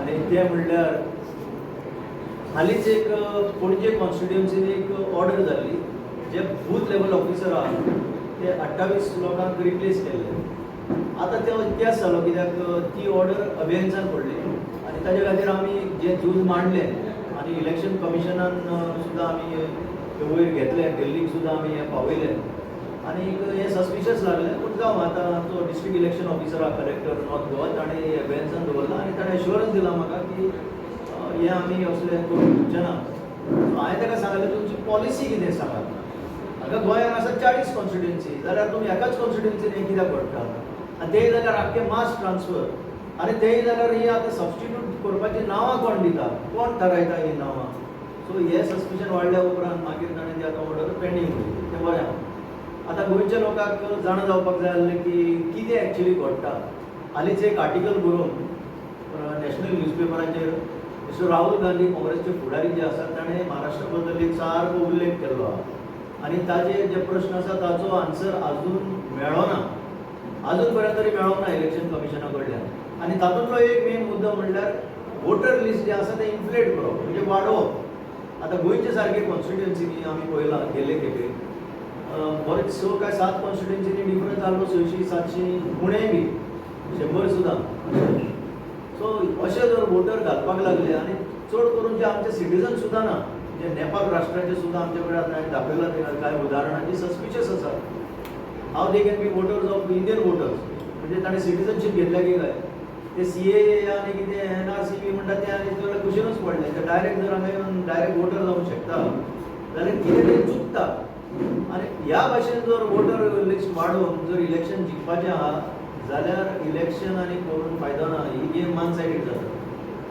आणि ते म्हणल्यार हालींच एक पणजे कॉन्स्टिट्युएन्सीन एक ऑर्डर जाल्ली जे बूथ लेवल ऑफिसर आहा ते 28 लोकांक रिप्लेस केल्ले. आतां तो इतिहास जालो कित्याक ती ऑर्डर अभेन्सान पडली आनी ताजे खातीर आमी जे झूज मांडलें आनी इलेक्शन कमिशनान सुद्दां आमी वयर घेतले, दिल्लीक सुद्दां आमी हें पावयलें आनी हें सस्पिशियस लागलें. पूण जावं आतां तो डिस्ट्रिक्ट इलेक्शन ऑफिसर आहा कलेक्टर नॉर्थ गोवा ताणें अभेन्सान दवरला आनी ताणें एश्युरन्स दिला म्हाका की हें आमी असलें करूंक ना. हांवें ताका सांगलें तुमची पॉलिसी कितें सांगात. हांगा गोंयांत आसा 40 कॉन्स्टिट्युएन्सी जाल्यार तुमी एकाच कॉन्स्टिट्युएन्सीन हें कित्याक करता आनी तेय जाल्यार आख्खे मास ट्रान्सफर आनी तेय जाल्यार ही आतां सबस्टिट्यूट करपाची नांवां कोण दिता, कोण थारायता ही नांवां. सो हें सस्पिशन वाडल्या उपरांत मागीर ताणें ती आतां ऑर्डर पेंडींग उरली. तें बरें आहा. आतां गोंयच्या लोकांक जाणा जावपाक जाय आसलें की कितें एक्चुली घडटा. हालींच एक आर्टिकल बरोवन नॅशनल न्यूजपेपराचेर मिस्टर राहुल गांधी काँग्रेसचे फुडारी जे आसात ताणें महाराष्ट्रा बद्दल एक सारको उल्लेख केल्लो आहा आनी ताजे जे प्रश्न आसा ताचो आन्सर आजून मेळ्ळो ना. आजून पर्यंत तरी मेळोंक ना इलेक्शन कमिशना कडल्यान. आनी तातूंतलो एक मेन मुद्दो म्हणल्यार वोटर लिस्ट जे आसा तें इन्फ्लेट करप म्हणजे वाडोवप. आतां गोंयचे सारके कॉन्स्टिट्युएन्सीनी आमी पळयलां गेल्ले खेपे बरेच 6 काय 7 कॉन्स्टिट्युएन्सीनी डिफरन्स जाल्लो 600-700 उणेंय बी 100 सुद्दां. सो अशें जर वोटर घालपाक लागले आनी चड करून जे आमचे सिटीजन सुद्दां ना जे नेपाळ राष्ट्राचे सुद्दां आमचे कडेन आतां हांवें दाखयलां ते कांय उदाहरणां जी सस्पिशियस आसात. How they can be voters of Indian voters म्हणजे ताणें सिटीजनशीप घेतल्या की काय ते CAA आनी कितें NRC बी म्हणटा ते आनी सगळें कुशीनूच पडलें. ते डायरेक्ट जर हांगा येवन डायरेक्ट वोटर जावंक शकता जाल्यार कितें तरी चुकता. आनी ह्या भाशेन जर वोटर लिस्ट वाडोवन जर इलेक्शन जिखपाचें आहा जाल्यार इलेक्शन आनी करून फायदो ना. ही गेम वन सायडीड जाता.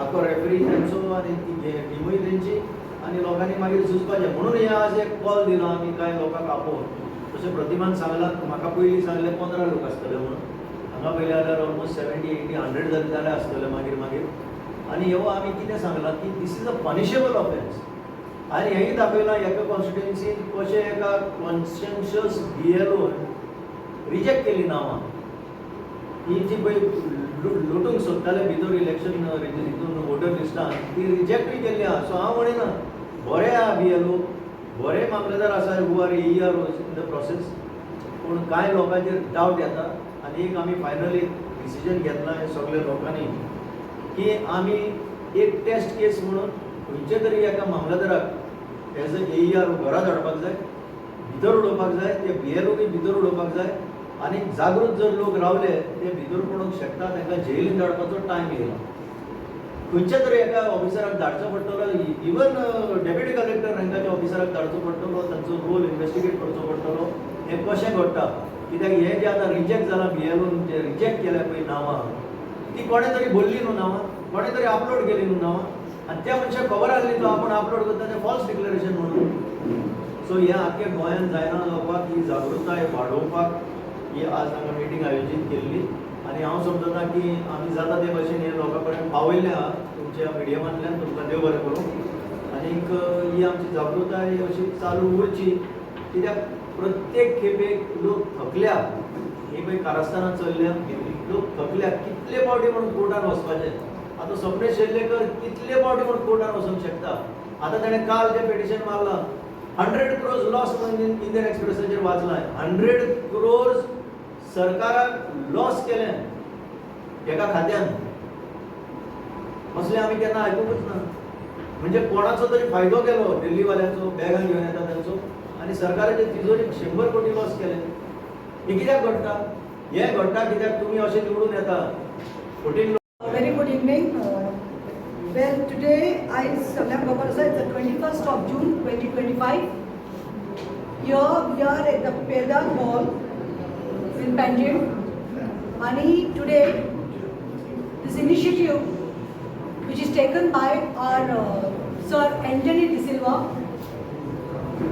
आख्खो रेफरी तेंचो आनी ती टिमूय तेंची आनी लोकांनी मागीर झुजपाचें. म्हणून हे आज एक कॉल दिलो आमी कांय लोकांक आपोवन. तशें प्रतिमान सांगलां म्हाका पयलीं सांगलें 15 लोक आसतले म्हणून. हांगा पयले जाल्यार ऑलमोस्ट 70, 80, 100 जाल्यार आसतले मागीर. आनी ह्यो आमी कितें सांगलां की this is a punishable offence. आनी हेंय दाखयलां एका कॉन्स्टिट्युएन्सीन कशें एका कॉन्शियन्शियस BLOन रिजेक्ट केली नांवां. ही जी पळय लुटूंक सोदताले भितर इलेक्शन हितून वोटर लिस्टान ती रिजेक्टूय केल्ली आहा. सो हांव म्हणिना बरें आहा BLO, बरे मामलेदार आसा who are EROs in the process. पूण कांय लोकांचेर डावट येता आनी एक आमी फायनली डिसिजन घेतलां हे सगळ्या लोकांनी की आमी एक टेस्ट केस म्हणून खंयचे तरी एका मामलेदाराक एज अ ERO घरा धाडपाक जाय, भितर उडोवपाक जाय, ते BLOकूय भितर उडोवपाक जाय आनी जागृत जर लोक रावले ते भितर पडूंक शकता तांकां जेलीन धाडपाचो टायम येयला. खंयच्या तरी एका ऑफिसराक धाडचो पडटलो. इवन डेप्युटी कलेक्टर रँकाच्या ऑफिसराक धाडचो पडटलो. तांचो रोल इन्वेस्टिगेट करचो पडटलो हें कशें घडटा. कित्याक हें जें आतां रिजेक्ट जालां BLOन जे रिजेक्ट केल्या पळय नांवां ती कोणें तरी भरली न्हू नांवां, कोणें तरी अपलोड केली न्हू नांवां आनी त्या मनशाक खबर आसली तो आपण अपलोड करता तें फॉल्स डिक्लेरेशन म्हणून. सो हें आख्ख्या गोंयांत जायना जावपाक ही जागृताय वाडोवपाक ही आज हांगा मिटींग आयोजीत केल्ली आनी हांव समजता की आमी जाता ते भाशेन हे लोकां पर्यंत पावयल्लें आहा तुमच्या मिडियमांतल्यान. तुमकां देव बरें करूं. आनीक ही आमची जागृताय अशी चालू उरची कित्याक प्रत्येक खेपेक लोक थकल्या. ही पळय कारस्थानां चल्ल्या लोक थकल्या. कितले फावटी म्हणून कोर्टान वचपाचें. आतां सपनेश शेल्लेकर कितले फावटी म्हणून कोर्टान वचूंक शकता. आतां ताणें काल जें पिटिशन मारलां 100 crores लॉस म्हणून इंडियन एक्सप्रेसाचेर वाचलां. 100 crores सरकाराक लॉस केलें एका खात्यान. असलें आमी केन्ना आयकुंकूच ना. म्हणजे कोणाचो तरी फायदो केलो दिल्लीवाल्यांचो बॅगां घेवन येता तांचो आनी सरकाराचे तिजोरीक 100 कोटी लॉस केले. हे कित्याक घडटा. हें घडटा कित्याक तुमी अशें निवडून येता. Very good evening. Well, today Samyak Babarasa, it's the 21st of June 2025. Here we are at the Peda Hall in Panjim. And today, this initiative which is taken by our Sir Anthony De Silva,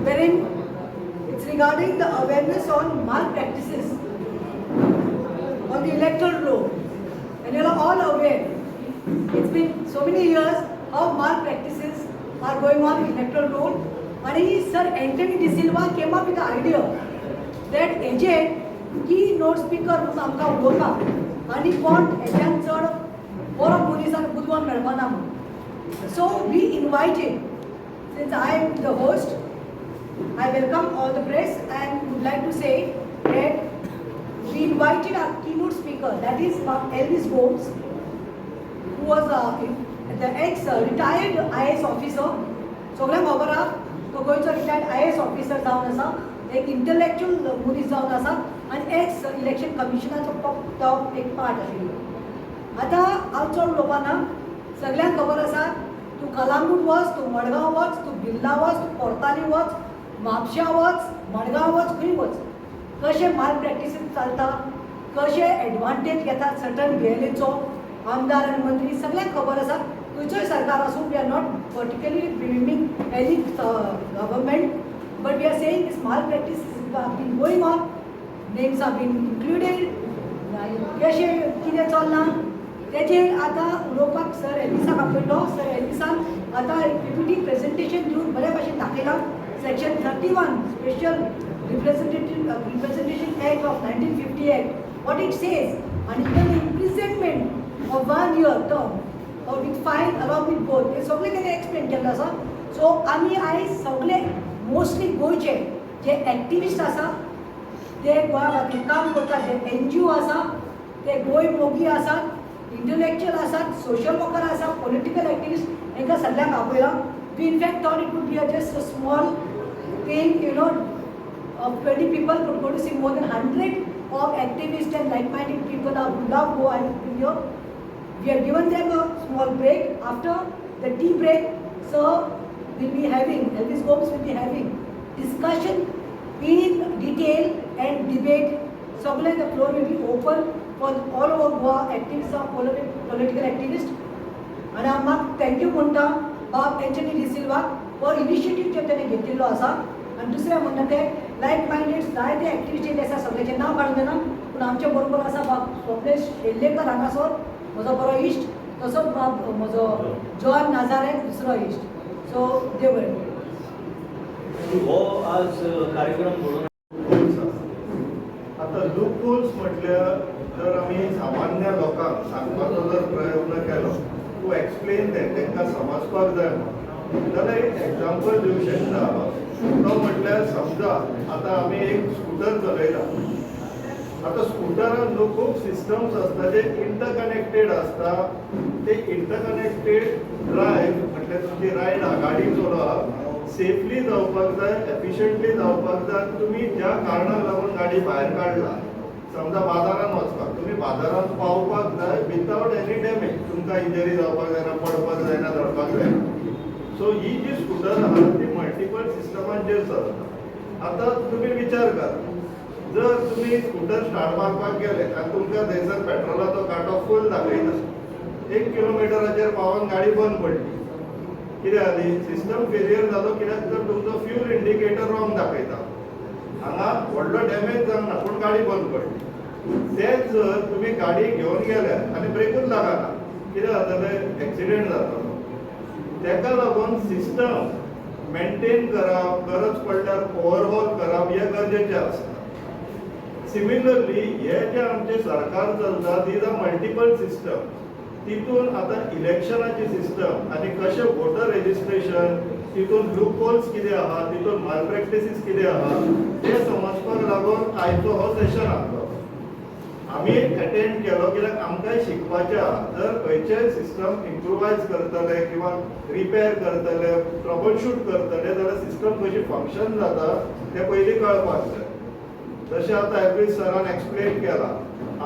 wherein it's regarding the awareness on malpractices on the electoral roll. And you are all aware, it's been so many years how malpractices are going on in electoral roll. And Sir Anthony De Silva came up with the idea that agent key note speaker म्हणून आमकां उलोवता आनी कोण हेज्यान चड बरो मनीस आनी officer बुधवार मेळपाना म्हणून. So we invited, since I am the host, I welcome all the press and would like to say that we invited our keynote speaker, that is Elvis Gomes, who was the ex-retired IAS officer. सगळ्यांक खबर आहा तो गोंयचो retired IAS officer जावन आसा, एक intellectual मनीस जावन आसा आनी एक्स इलेक्शन कमिशनाचो तो एक पार्ट आशिल्लो. आतां हांव चड उलोवपाना, सगळ्यांक खबर आसा तूं कलांगूट वच, तूं मडगांव वच, तूं बिर्ला वच, तूं पोर्ताली वच, म्हापशा वच, मडगांव वच, खंय वच, कशे माल प्रॅक्टिसीस चलता, कशे एडवांटेज घेतात सर्टन VLAचो आमदार आनी मंत्री, सगळ्यांक खबर आसा. खंयचोय सरकार आसूं, we are not particularly blaming any government, but we are saying this malpractice been going on, names are been included, कशें कितें चल्लां तेजेर आतां उलोवपाक सर एल्विसाक आपयलो. सर एल्विसान आतां एक PPT प्रेजेंटेशन दिवन बरे भशेन दाखयलां. Section 31 special representation act of 1958, what it says, and even imprisonment of 1 year term or with fine along with both, हे सगळें तेणें एक्सप्लेन केल्लें आसा. सो आमी आयज सगळे मोस्टली गोंयचे जे एक्टिविस्ट आसा, ते गोंया खातीर काम करतात, जे NGO आसा, ते गोंय मोगी आसात, इंटलेक्च्युअल आसात, सोशल वर्कर आसात, पॉलिटिकल एक्टिविस्ट, हांकां सगळ्यांक आपयलां. We in fact thought it would be just a small thing, you know, of 20 people, but going to see more than 100 of activists and like-minded people who love Goa and India. We have given them a small break. After the tea break, sir will be having, Elvis Gomes will be having discussion in detail and debate. So the floor will be open for all over Goa activists or political activists. And I am thank you म्हणटा बाब Antony de Silva for initiative जे तेणें घेतिल्लो आसा. आनी दुसरें म्हणटा तें लायक मायंडेड जायते एक्टिविस्ट येयले आसा, सगळ्यांचें नांव काडूं देना, पूण आमचे बरोबर आसा बाब स्वप्नेश शेल्लेकर हांगासर, म्हजो बरो इश्ट, तसोच बाब म्हजो जॉन नाजारेथ, दुसरो इश्ट. सो देव बरें. हो आज कार्यक्रम म्हणून आता लूप होल्स म्हटल्यार जर आमी सामान्य लोकांक सांगपाचो जर प्रयत्न केलो, टू एक्सप्लेन तांकां समजपाक जाय जाल्यार एक एग्जाम्पल दिवं शकता. तो म्हटल्यार समजा आतां आमी एक स्कूटर चलयता. आतां स्कूटरान न्हू खूब सिस्टम्स आसता जे इंटरकनेक्टेड आसता. ते इंटरकनेक्टेड ड्रायव्ह म्हटल्यार तुमची रायड गाडी चलोवप सेफली जावपाक जाय, एफिशियंटली जावपाक जाय. तुमी ज्या कारणाक लागून गाडी भायर काडला, समजा बाजारान वचपाक, तुमी बाजारान पावपाक जाय विथआउट एनी डॅमेज, तुमकां इंजरी जावपाक जायना, पडपाक जायना, धडपाक जायना. सो ही जी स्कूटर आहा ती मल्टिपल सिस्टमांचेर चलता. आतां तुमी विचार करा, जर तुमी स्कूटर स्टार्ट मारपाक गेले आनी तुमकां थंयसर पेट्रोलाचो कांटो फूल दाखयता, 1 किलोमिटराचेर पावोन गाडी बंद पडली, कितें जाली? सिस्टम फेलियर जालो. कित्याक तर तुमचो फ्यूल इंडिकेटर रॉंग दाखयता. हांगा व्हडलो डॅमेज जावना, पूण गाडी बंद पडली. तेच जर तुमी गाडी घेवन गेले आनी ब्रेकूच लागना, कितें जातलें? एक्सिडेंट जातलो. तेका लागून सिस्टम मेंटेन करप, गरज पडल्यार ओवरहॉल करप हें गरजेचें आसता. सिमिलरली हे जे आमचे सरकार चलता, दीज आर मल्टिपल सिस्टम. तितून आतां इलेक्शनाची सिस्टम आनी कशें वोटर रेजिस्ट्रेशन, तितून लूप होल्स कितें आहा, तितून माल प्रॅक्टिसीस कितें आहा, तें समजपाक लागून आयचो हो सेशन आसलो. आमी अटेंड केलो कित्याक आमकांय शिकपाचें आहा. जर खंयचेय सिस्टम इम्प्रुवायज करतले किंवा रिपेर करतले, ट्रबल शूट करतले, जाल्यार सिस्टम कशी फंक्शन जाता तें पयलीं कळपाक जाय. जशें आतां एल्विस सरान एक्सप्लेन केलां,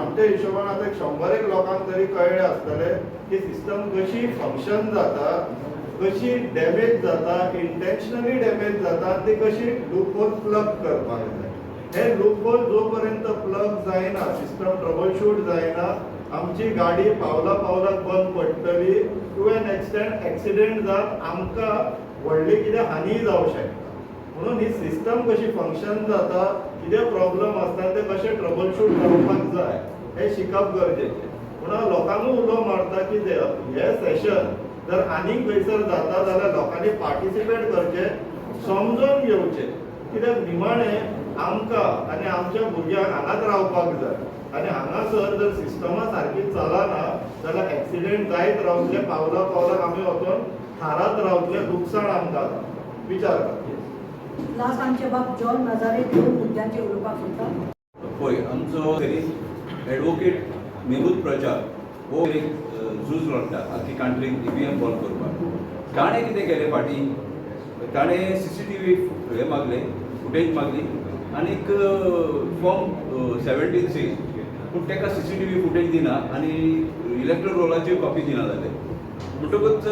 आमच्या हिशोबान आतां 100 लोकांक तरी कळ्ळें आसतलें की सिस्टम कशी फंक्शन जाता, कशी डॅमेज जाता, इंटेन्शनली डॅमेज जाता, ती कशी लूप होल प्लग करपाक जाय. हे लूप होल जो पर्यंत प्लग जायना, सिस्टम ट्रबल शूट जायना, आमची गाडी पावला पावलाक बंद पडटली. टू एन एक्सटेंट एक्सिडेंट जावन आमकां व्हडली कितें हानी जावं शकता. म्हणून ही सिस्टम कशी फंक्शन जाता, कितें प्रॉब्लम आसता ते कशें ट्रबल शूट जावपाक जाय हें शिकप गरजेचें. म्हणून लोकांकूय उलो मारता की हे सेशन जर आनीक खंयसर जाता जाल्यार लोकांनी पार्टिसिपेट करचें, समजून घेवचें. कित्याक निमाणें आमकां आनी आमच्या भुरग्यांक हांगाच रावपाक जाय. आनी हांगासर जर सिस्टमा सारकी चलना जाल्यार एक्सिडेंट जायत रावतले, पावला पावलाक आमी वचोन थारात रावतले, लुकसाण आमकां विचार कर. लास्ट आमचे बाब जॉन नजारे 2 मुद्द्यांचेर उलोवपाक सोदता. पळय आमचो एडवोकेट मेहूद प्रचार हो एक झूज लढटा आख्खी कंट्रीक EVM बंद करपाक. ताणें कितें केलें फाटीं, ताणें CCTV हे मागले, फुटेज मागली आनीक फॉर्म 17C, पूण ताका CCTV फुटेज दिना आनी इलेक्ट्रल रोलाची कॉपी दिना जाले. म्हणटकूच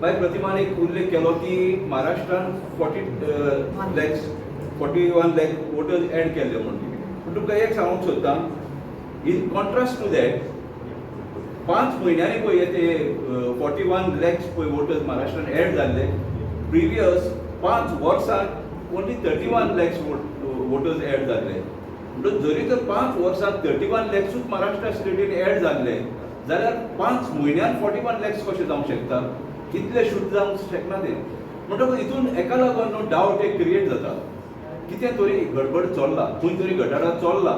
बाय प्रतिमान एक उल्लेख केलो की महाराष्ट्रान 41 लाख वोटर्स एड केल्ले म्हणून. पूण तुमकां एक सांगूंक सोदतां, इन कॉन्ट्रास्ट टू दॅट 5 म्हयन्यांनी पळय ते 41 lakhs पळय वोटर्स महाराष्ट्रान एड जाल्ले. प्रिवियस 5 वर्सांत ओन्ली 31 lakhs वोटर्स एड जाल्ले. म्हणटच जरी तर 5 वर्सांत 31 lakhsूच महाराष्ट्रा स्टेटीन एड जाल्ले जाल्यार 5 म्हयन्यान 41 lakhs कशें जावंक शकता? कितले शूट जावंक शकना ते. म्हणटकूच हितून एका लागून न्हू डावट एक क्रिएट जाता, कितें तरी गडबड चल्ला, खंय तरी घटाडा चल्ला.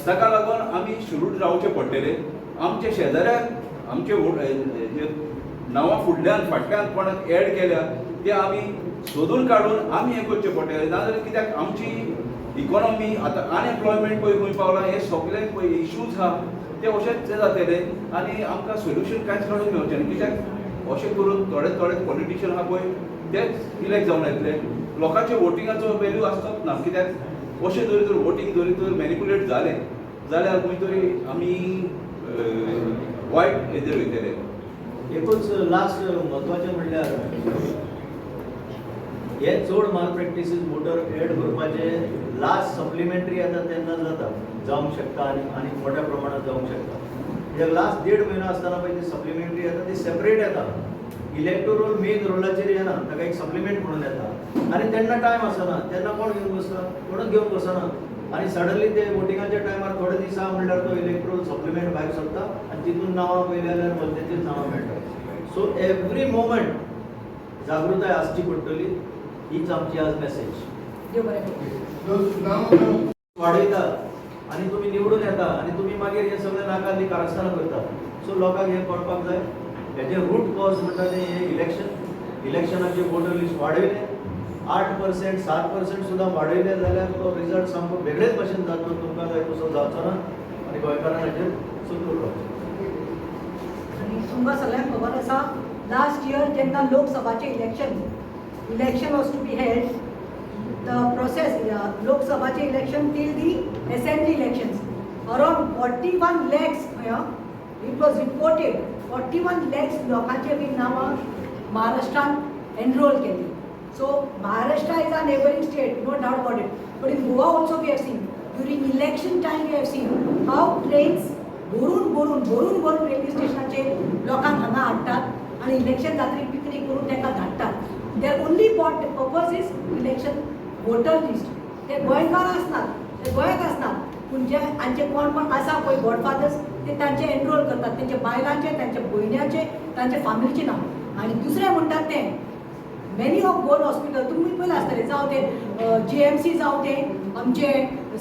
ताका लागून आमी शुरूड रावचे पडटले. आमच्या शेजाऱ्याक आमचे नांवां फुडल्यान फाटल्यान कोणाक एड केल्या ते आमी सोदून काडून आमी हें करचें पडटलें. नाजाल्यार कित्याक आमची इकॉनॉमी आतां अनएम्प्लॉयमेंट पळय खंय पावला, हे सगळे पळय इश्यूज आहा ते अशेंच जातले आनी आमकां सोल्युशन कांयच काडून मेळचें ना. कित्याक अशें करून थोडे पॉलिटिशियन आहा पळय तेच इलेक्ट जावन येतले. लोकांच्या वोटिंगाचो व्हॅल्यू आसतोच ना. कित्याक अशें जरी तर वोटींग जरी तर मॅनिपुलेट जालें जाल्यार खंय तरी आमी वायट हेजेर वयतले. एकूच लास्ट म्हत्वाचें म्हणल्यार हे चड माल प्रॅक्टिसीस वोटर एड करपाचे लास्ट सप्लिमेंटरी येता तेन्ना जाता, जावंक शकता आनी मोठ्या प्रमाणात जावंक शकता. कित्याक लास्ट 1.5 म्हयनो आसतना पळय ती सप्लिमेंटरी येता ती सेपरेट येता. इलेक्टोरल मेन रोलाचेर येना, ताका एक सप्लिमेंट म्हणून येता आनी तेन्ना टायम आसना. तेन्ना कोण घेवन बसता? कोणूच घेवन बसना. आनी सडनली ते वोटिंगाच्या टायमार थोडे दीस आहा म्हणल्यार तो इलेक्ट्रोल सप्लिमेंट भायर सरता आनी तितून नांवां पयली जाल्यार मदलेचीच नांवां मेळटा. सो एवरी मोमेंट जागृताय आसची पडटली. हीच आमची आज मेसेज. देव बरें करूं. वाडयता आनी तुमी निवडून येता आनी तुमी मागीर हे सगळे नाकाल्ली कारस्थानां करता. सो लोकांक हे कळपाक जाय हेजे रूट कॉज म्हणटा ते हे इलेक्शनाचे वोटर लिस्ट वाडयले 8%, 7% सुद्दां वाडयले जाल्यार तो रिजल्ट सामको वेगळेच भशेन जातलो. तुमकां जाय तसो जावचो ना आनी गोंयकारांक हाचेर सतूर रावचें. आणि तुमकां सगळ्यांक खबर आसा लास्ट इयर जेन्ना लोकसभाचे election was to be held, the process लोकसभाचे election till the assembly elections around 41 lakhs it was reported 41 lakhs लोकांचे बी नांवां महाराष्ट्रान एनरोल केली. So Maharashtra is a neighboring state, no doubt about it. But in Goa also we have seen, during election time we have seen how trains भरून railway स्टेशनाचेर लोकांक हांगा हाडटात आनी इलेक्शन जातरी पिकनीक करून तांकां धाडटात. Their only purpose is election voter list. ते गोंयकार आसनात, ते गोंयाक आसनात, पूण जे हांचे कोण आसा पळय गॉडफादर्स ते तांचे एनरोल करतात, तेंचे बायलांचे, तांचे भयण्याचे, तांचे फॅमिलीचे नांव. आनी दुसरें म्हणटात ते मेनी ऑफ गोवन हॉस्पिटल तुमी पयलें आसतलें, जावं ते GMC जावं ते आमचे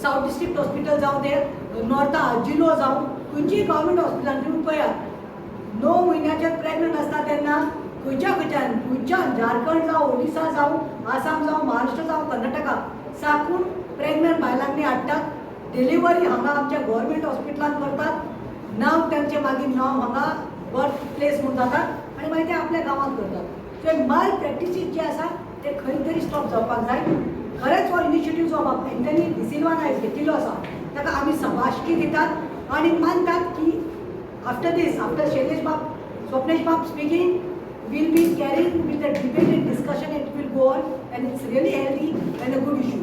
सावथ डिस्ट्रिक्ट हॉस्पिटल जावं ते नॉर्था जिलो जावं खंयचीय गव्हर्मेंट हॉस्पिटलान तुमी पळयात 9 म्हयन्याचेर प्रेग्नंट आसता तेन्ना खंयच्यान झारखंड जावं ओडिसा जावं आसाम जावं महाराष्ट्र जावं कर्नाटका साकून प्रेग्नंट बायलांनी हाडटात. डिलिव्हरी हांगा आमच्या गव्हर्मेंट हॉस्पिटलान करतात. नांव तेंचें मागीर नांव हांगा बर्थ प्लेस म्हणून जातात आनी मागीर ते आपल्या गांवांत करतात. सो माल प्रॅक्टिसीस जे आसा ते खंय तरी स्टॉप जावपाक जाय. खरेंच हो इनिशिएटीव जो एंटनी डिसिल्वान आयज घेतिल्लो आसा ताका आमी सभाशकी दितात आनी मानतात की आफ्टर स्वप्नेश बाब speaking will be carrying with the debate and discussion. It will go on and it's really healthy and a good issue.